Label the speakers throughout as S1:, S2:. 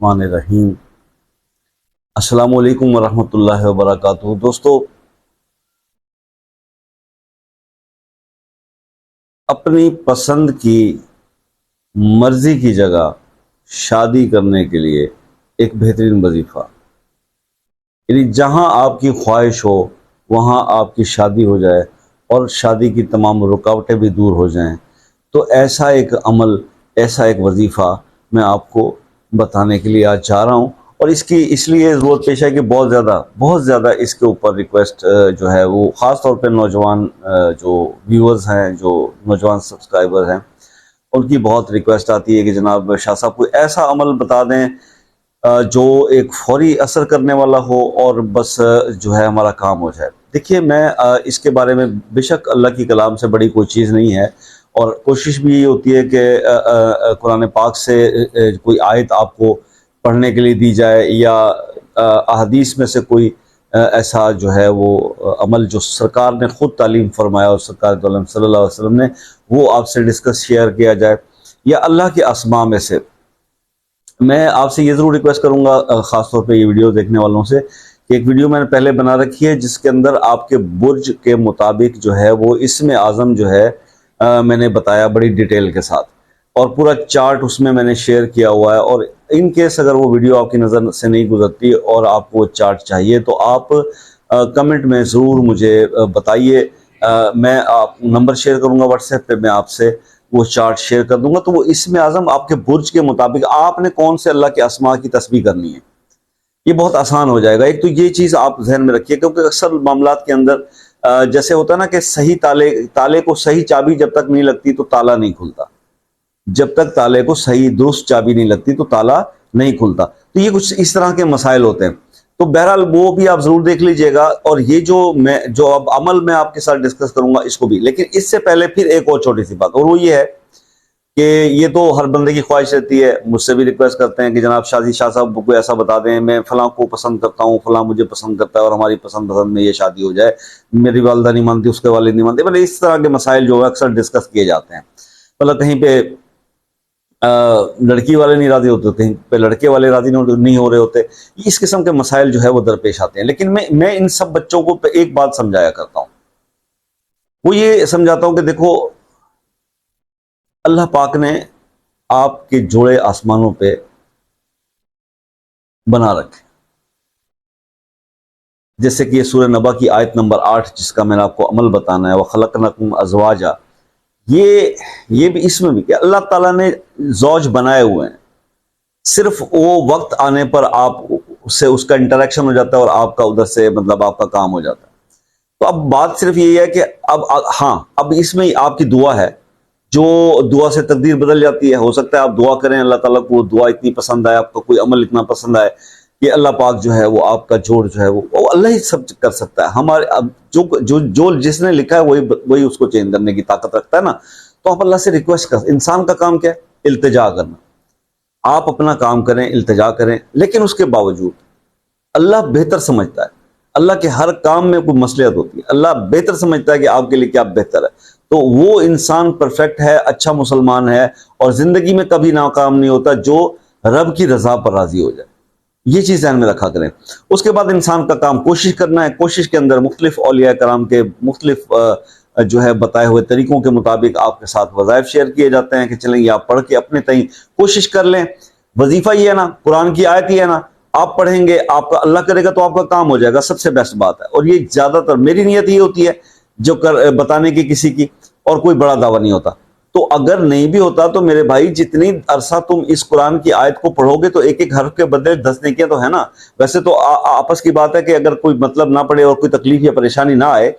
S1: الرحمن الرحیم۔ السلام علیکم ورحمۃ اللہ وبرکاتہ۔ دوستو، اپنی پسند کی مرضی کی جگہ شادی کرنے کے لیے ایک بہترین وظیفہ، یعنی جہاں آپ کی خواہش ہو وہاں آپ کی شادی ہو جائے اور شادی کی تمام رکاوٹیں بھی دور ہو جائیں، تو ایسا ایک عمل، ایسا ایک وظیفہ میں آپ کو بتانے کے لیے آج جا رہا ہوں۔ اور اس لیے ضرورت پیش ہے کہ بہت زیادہ اس کے اوپر ریکویسٹ جو ہے وہ خاص طور پہ نوجوان جو ویورز ہیں، جو نوجوان سبسکرائبر ہیں، ان کی بہت ریکویسٹ آتی ہے کہ جناب شاہ صاحب کوئی ایسا عمل بتا دیں جو ایک فوری اثر کرنے والا ہو اور بس جو ہے ہمارا کام ہو جائے۔ دیکھیے، میں اس کے بارے میں بے شک اللہ کی کلام سے بڑی کوئی چیز نہیں ہے، اور کوشش بھی یہ ہوتی ہے کہ قرآن پاک سے کوئی آیت آپ کو پڑھنے کے لیے دی جائے، یا احادیث میں سے کوئی ایسا جو ہے وہ عمل جو سرکار نے خود تعلیم فرمایا اور سرکار دو عالم صلی اللہ علیہ وسلم نے، وہ آپ سے ڈسکس شیئر کیا جائے، یا اللہ کے اسماء میں سے۔ میں آپ سے یہ ضرور ریکویسٹ کروں گا، خاص طور پہ یہ ویڈیو دیکھنے والوں سے، کہ ایک ویڈیو میں نے پہلے بنا رکھی ہے جس کے اندر آپ کے برج کے مطابق جو ہے وہ اسم اعظم جو ہے میں نے بتایا بڑی ڈیٹیل کے ساتھ، اور پورا چارٹ اس میں نے شیئر کیا ہوا ہے۔ اور ان کیس اگر وہ ویڈیو آپ کی نظر سے نہیں گزرتی اور آپ کو چارٹ چاہیے تو آپ کمنٹ میں ضرور مجھے بتائیے، میں آپ نمبر شیئر کروں گا واٹس ایپ پہ، میں آپ سے وہ چارٹ شیئر کر دوں گا۔ تو وہ اسم اعظم آپ کے برج کے مطابق آپ نے کون سے اللہ کے اسماء کی تسبیح کرنی ہے، یہ بہت آسان ہو جائے گا۔ ایک تو یہ چیز آپ ذہن میں رکھیے، کیونکہ اکثر معاملات کے اندر جیسے ہوتا ہے نا کہ صحیح تالے کو صحیح چابی جب تک نہیں لگتی تو تالا نہیں کھلتا، جب تک تالے کو صحیح درست چابی نہیں لگتی تو تالا نہیں کھلتا۔ تو یہ کچھ اس طرح کے مسائل ہوتے ہیں، تو بہرحال وہ بھی آپ ضرور دیکھ لیجئے گا، اور یہ جو اب عمل میں آپ کے ساتھ ڈسکس کروں گا اس کو بھی۔ لیکن اس سے پہلے پھر ایک اور چھوٹی سی بات، اور وہ یہ ہے کہ یہ تو ہر بندے کی خواہش رہتی ہے، مجھ سے بھی ریکویسٹ کرتے ہیں کہ جناب شاہ صاحب کو ایسا بتا دیں، میں فلاں کو پسند کرتا ہوں، فلاں مجھے پسند کرتا ہے، اور ہماری پسند میں یہ شادی ہو جائے، میری والدہ نہیں مانتی، اس کے والد نہیں مانتے، مطلب اس طرح کے مسائل جو اکثر ڈسکس کیے جاتے ہیں۔ مطلب کہیں پہ لڑکی والے نہیں راضی ہوتے، کہیں پہ لڑکے والے راضی نہیں ہو رہے ہوتے، اس قسم کے مسائل جو ہے وہ درپیش آتے ہیں۔ لیکن میں ان سب بچوں کو ایک بات سمجھایا کرتا ہوں، وہ یہ سمجھاتا ہوں کہ دیکھو، اللہ پاک نے آپ کے جوڑے آسمانوں پہ بنا رکھے، جیسے کہ یہ سورہ نبا کی آیت نمبر 8 جس کا میں نے آپ کو عمل بتانا ہے، وَخَلَقْنَكُمْ أَزْوَاجًا، یہ بھی اس میں بھی کہ اللہ تعالیٰ نے زوج بنائے ہوئے ہیں، صرف وہ وقت آنے پر آپ سے اس کا انٹریکشن ہو جاتا ہے اور آپ کا ادھر سے مطلب آپ کا کام ہو جاتا ہے۔ تو اب بات صرف یہی ہے کہ اب اس میں آپ کی دعا ہے، جو دعا سے تقدیر بدل جاتی ہے۔ ہو سکتا ہے آپ دعا کریں، اللہ تعالیٰ کو دعا اتنی پسند آئے، آپ کا کوئی عمل اتنا پسند آئے کہ اللہ پاک جو ہے وہ آپ کا جوڑ جو ہے وہ اللہ ہی سب کر سکتا ہے۔ ہمارے جو جس نے لکھا ہے وہی اس کو چینج کرنے کی طاقت رکھتا ہے نا۔ تو آپ اللہ سے ریکویسٹ کر، انسان کا کام کیا ہے؟ التجا کرنا۔ آپ اپنا کام کریں، التجا کریں، لیکن اس کے باوجود اللہ بہتر سمجھتا ہے، اللہ کے ہر کام میں کوئی مصلحت ہوتی ہے، اللہ بہتر سمجھتا ہے کہ آپ کے لیے کیا بہتر ہے۔ تو وہ انسان پرفیکٹ ہے، اچھا مسلمان ہے، اور زندگی میں کبھی ناکام نہیں ہوتا جو رب کی رضا پر راضی ہو جائے۔ یہ چیز ذہن میں رکھا کریں۔ اس کے بعد انسان کا کام کوشش کرنا ہے، کوشش کے اندر مختلف اولیاء کرام کے مختلف جو ہے بتائے ہوئے طریقوں کے مطابق آپ کے ساتھ وظائف شیئر کیے جاتے ہیں کہ چلیں یہ آپ پڑھ کے اپنے تئیں کوشش کر لیں۔ وظیفہ یہ ہے نا، قرآن کی آیت یہ ہے نا، آپ پڑھیں گے، آپ کا اللہ کرے گا تو آپ کا کام ہو جائے گا، سب سے بیسٹ بات ہے۔ اور یہ زیادہ تر میری نیت یہ ہوتی ہے جو بتانے کی کسی کی، اور کوئی بڑا دعویٰ نہیں ہوتا۔ تو اگر نہیں بھی ہوتا تو میرے بھائی، جتنی عرصہ تم اس قرآن کی آیت کو پڑھو گے تو ایک ایک حرف کے بدلے 10 نیکیاں تو ہے نا۔ ویسے تو آپس کی بات ہے کہ اگر کوئی مطلب نہ پڑے اور کوئی تکلیف یا پریشانی نہ آئے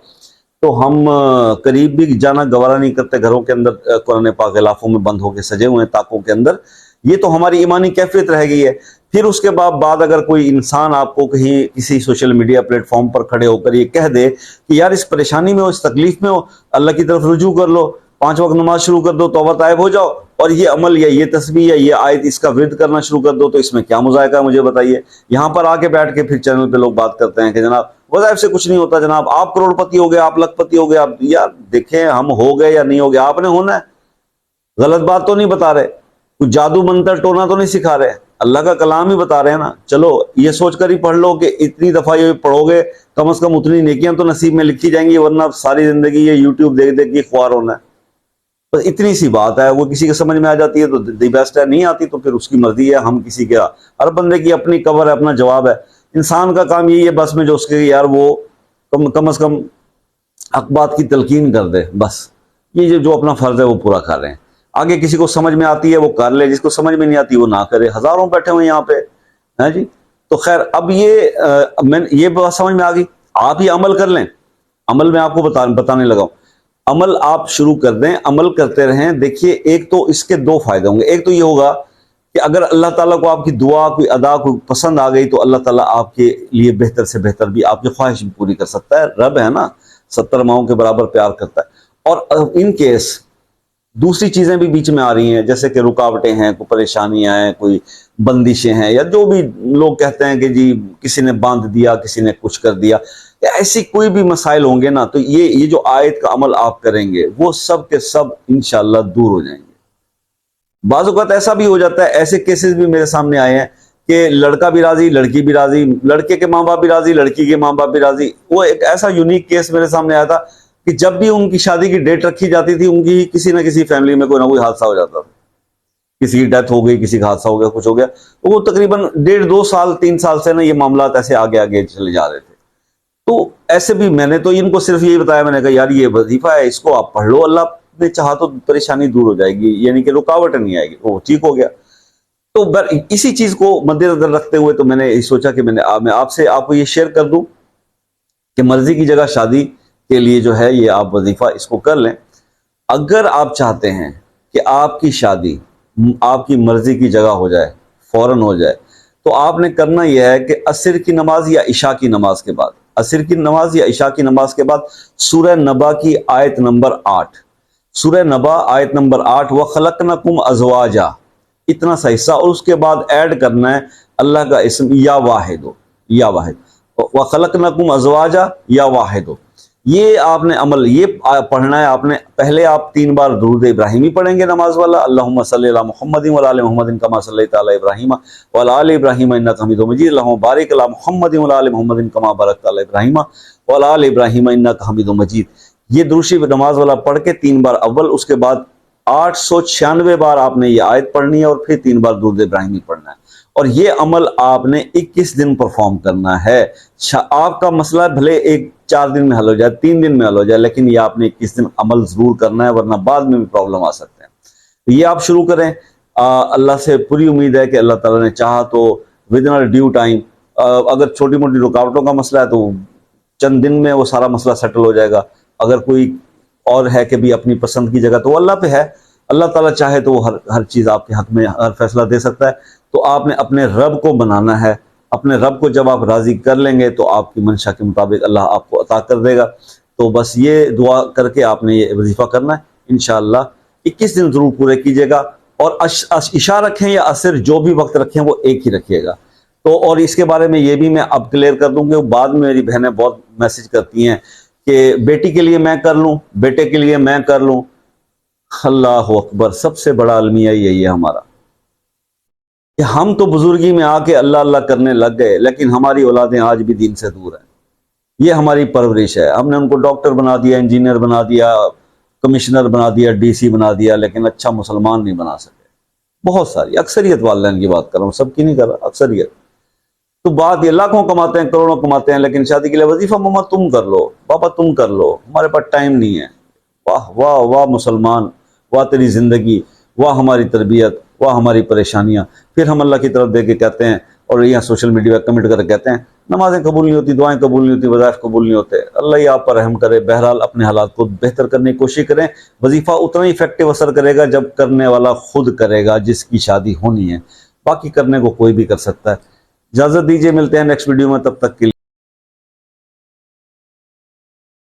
S1: تو ہم قریب بھی جانا گوارا نہیں کرتے، گھروں کے اندر قرآن پاک غلافوں میں بند ہو کے سجے ہوئے ہیں، طاقوں کے اندر۔ یہ تو ہماری ایمانی کیفیت رہ گئی ہے۔ پھر اس کے بعد اگر کوئی انسان آپ کو کہیں کسی سوشل میڈیا پلیٹ فارم پر کھڑے ہو کر یہ کہہ دے کہ یار اس پریشانی میں ہو، اس تکلیف میں ہو، اللہ کی طرف رجوع کر لو، 5 وقت نماز شروع کر دو، توبہ طائب ہو جاؤ، اور یہ عمل یا یہ تسبیح یا یہ آیت اس کا ورد کرنا شروع کر دو، تو اس میں کیا مذائقہ ہے مجھے بتائیے۔ یہاں پر آ کے بیٹھ کے پھر چینل پہ لوگ بات کرتے ہیں کہ جناب وظائف سے کچھ نہیں ہوتا، جناب آپ کروڑ پتی ہو گئے، آپ لکھ پتی ہو گئے۔ آپ یار دیکھیں، ہم ہو گئے یا نہیں ہو گئے، آپ نے ہونا ہے، غلط بات تو نہیں بتا رہے۔ کوئی جادو منتر ٹونا تو نہیں سکھا رہے, اللہ کا کلام ہی بتا رہے ہیں نا. چلو یہ سوچ کر ہی پڑھ لو کہ اتنی دفعہ یہ پڑھو گے کم از کم اتنی نیکیاں تو نصیب میں لکھی جائیں گی, ورنہ ساری زندگی یہ یوٹیوب دیکھ دیکھ کے خوار ہونا ہے. بس اتنی سی بات ہے. وہ کسی کے سمجھ میں آ جاتی ہے تو دی بیسٹ ہے, نہیں آتی تو پھر اس کی مرضی ہے. ہم کسی کا, ہر بندے کی اپنی قبر ہے, اپنا جواب ہے. انسان کا کام یہی ہے بس میں جو اس کے یار وہ کم از کم حق بات کی تلقین کر دے, بس یہ جو اپنا فرض ہے وہ پورا کر رہے ہیں. آگے کسی کو سمجھ میں آتی ہے وہ کر لے, جس کو سمجھ میں نہیں آتی وہ نہ کرے. ہزاروں بیٹھے ہوئے یہاں پہ ہیں جی. تو خیر اب یہ بات سمجھ میں آ گئی. آپ یہ عمل کر لیں. عمل میں آپ کو بتانے لگا ہوں. عمل آپ شروع کر دیں, عمل کرتے رہیں. دیکھیے ایک تو اس کے دو فائدے ہوں گے. ایک تو یہ ہوگا کہ اگر اللہ تعالیٰ کو آپ کی دعا کوئی ادا کوئی پسند آ گئی تو اللہ تعالیٰ آپ کے لیے بہتر سے بہتر بھی آپ کی خواہش بھی پوری کر سکتا ہے. رب ہے نا, 70 ماؤں کے برابر پیار کرتا ہے. اور ان کیس دوسری چیزیں بھی بیچ میں آ رہی ہیں, جیسے کہ رکاوٹیں ہیں, کوئی پریشانیاں ہیں, کوئی بندشیں ہیں, یا جو بھی لوگ کہتے ہیں کہ جی کسی نے باندھ دیا, کسی نے کچھ کر دیا, یا ایسی کوئی بھی مسائل ہوں گے نا, تو یہ جو آیت کا عمل آپ کریں گے وہ سب کے سب انشاءاللہ دور ہو جائیں گے. بعض اوقات ایسا بھی ہو جاتا ہے, ایسے کیسز بھی میرے سامنے آئے ہیں کہ لڑکا بھی راضی, لڑکی بھی راضی, لڑکے کے ماں باپ بھی راضی, لڑکی کے ماں باپ بھی راضی. وہ ایک ایسا یونیک کیس میرے سامنے آیا تھا کہ جب بھی ان کی شادی کی ڈیٹ رکھی جاتی تھی, ان کی کسی نہ کسی فیملی میں کوئی نہ کوئی حادثہ ہو جاتا تھا. کسی کی ڈیتھ ہو گئی, کسی کا حادثہ ہو گیا, کچھ ہو گیا. وہ تقریباً 1.5-2 سال 3 سال سے نا یہ معاملات ایسے آگے آگے چلے جا رہے تھے. تو ایسے بھی میں نے تو ان کو صرف یہی بتایا, میں نے کہا یار یہ وظیفہ ہے, اس کو آپ پڑھ لو, اللہ نے چاہا تو پریشانی دور ہو جائے گی, یعنی کہ رکاوٹ نہیں آئے گی, وہ ٹھیک ہو گیا. تو اسی چیز کو مد نظر رکھتے ہوئے تو میں نے سوچا کہ میں آپ کو یہ شیئر کر دوں کہ مرضی کی جگہ شادی کے لیے جو ہے یہ آپ وظیفہ اس کو کر لیں. اگر آپ چاہتے ہیں کہ آپ کی شادی آپ کی مرضی کی جگہ ہو جائے, فوراً ہو جائے, تو آپ نے کرنا یہ ہے کہ عصر کی نماز یا عشاء کی نماز کے بعد, عصر کی نماز یا عشاء کی نماز کے بعد سورہ نبا کی آیت نمبر 8, سورہ نبا آیت نمبر 8, وَخَلَقْنَكُمْ أَزْوَاجًا, اتنا سا حصہ, اور اس کے بعد ایڈ کرنا ہے اللہ کا اسم یا واحد, یا واحد, وَخَلَقْنَكُمْ أَزْوَاجًا یا واحد. یہ آپ نے عمل یہ پڑھنا ہے. آپ نے پہلے آپ 3 بار درود ابراہیمی پڑھیں گے نماز والا, اللہم صلی علی محمد وعلی آل محمد کما صلیت علی ابراہیم وعلی آل ابراہیم انک حمید مجید, اللہم بارک علی محمد وعلی آل محمد کما بارکت علی ابراہیم وعلی آل ابراہیم انک حمید مجید. یہ درود شریف نماز والا پڑھ کے 3 بار اول, اس کے بعد 896 بار آپ نے یہ آیت پڑھنی ہے, اور پھر 3 بار درود ابراہیمی پڑھنا ہے. اور یہ عمل آپ نے 21 دن پرفارم کرنا ہے. آپ کا مسئلہ بھلے 4 دن میں حل ہو جائے, 3 دن میں حل ہو جائے, لیکن یہ آپ نے 21 دن عمل ضرور کرنا ہے, ورنہ بعد میں بھی پرابلم آ سکتے ہیں. تو یہ آپ شروع کریں. اللہ سے پوری امید ہے کہ اللہ تعالیٰ نے چاہا تو ودن ڈیو ٹائم, اگر چھوٹی موٹی رکاوٹوں کا مسئلہ ہے تو چند دن میں وہ سارا مسئلہ سیٹل ہو جائے گا. اگر کوئی اور ہے کہ بھی اپنی پسند کی جگہ, تو وہ اللہ پہ ہے. اللہ تعالیٰ چاہے تو وہ ہر چیز آپ کے حق میں ہر فیصلہ دے سکتا ہے. تو آپ نے اپنے رب کو بنانا ہے. اپنے رب کو جب آپ راضی کر لیں گے تو آپ کی منشا کے مطابق اللہ آپ کو عطا کر دے گا. تو بس یہ دعا کر کے آپ نے یہ وظیفہ کرنا ہے. انشاءاللہ 21 دن ضرور پورے کیجیے گا. اور عشاء رکھیں یا عصر, جو بھی وقت رکھیں وہ ایک ہی رکھیے گا. تو اور اس کے بارے میں یہ بھی میں اب کلیئر کر دوں کہ بعد میں میری بہنیں بہت میسج کرتی ہیں کہ بیٹی کے لیے میں کر لوں, بیٹے کے لیے میں کر لوں. اللہ اکبر, سب سے بڑا المیہ یہی ہے ہمارا کہ ہم تو بزرگی میں آ کے اللہ اللہ کرنے لگ گئے, لیکن ہماری اولادیں آج بھی دین سے دور ہیں. یہ ہماری پرورش ہے. ہم نے ان کو ڈاکٹر بنا دیا, انجینئر بنا دیا, کمشنر بنا دیا, ڈی سی بنا دیا, لیکن اچھا مسلمان نہیں بنا سکے. بہت ساری, اکثریت والدین کی بات کر رہا ہوں, سب کی نہیں کر رہا, اکثریت. تو بات یہ, لاکھوں کماتے ہیں, کروڑوں کماتے ہیں, لیکن شادی کے لیے وظیفہ مما تم کر لو, پاپا تم کر لو, ہمارے پاس ٹائم نہیں ہے. واہ واہ واہ مسلمان, واہ تیری زندگی, واہ ہماری تربیت, واہ ہماری پریشانیاں. پھر ہم اللہ کی طرف دے کے کہتے ہیں, اور یہاں سوشل میڈیا پہ کمنٹ کر کے کہتے ہیں نمازیں قبول نہیں ہوتی, دعائیں قبول نہیں ہوتی, وظائف قبول نہیں ہوتے. اللہ ہی آپ پر رحم کرے. بہرحال اپنے حالات کو بہتر کرنے کی کوشش کریں. وظیفہ اتنا ہی افیکٹو اثر کرے گا جب کرنے والا خود کرے گا جس کی شادی ہونی ہے. باقی کرنے کو کوئی بھی کر سکتا ہے. اجازت دیجیے, ملتے ہیں نیکسٹ ویڈیو میں, تب تک کے لیے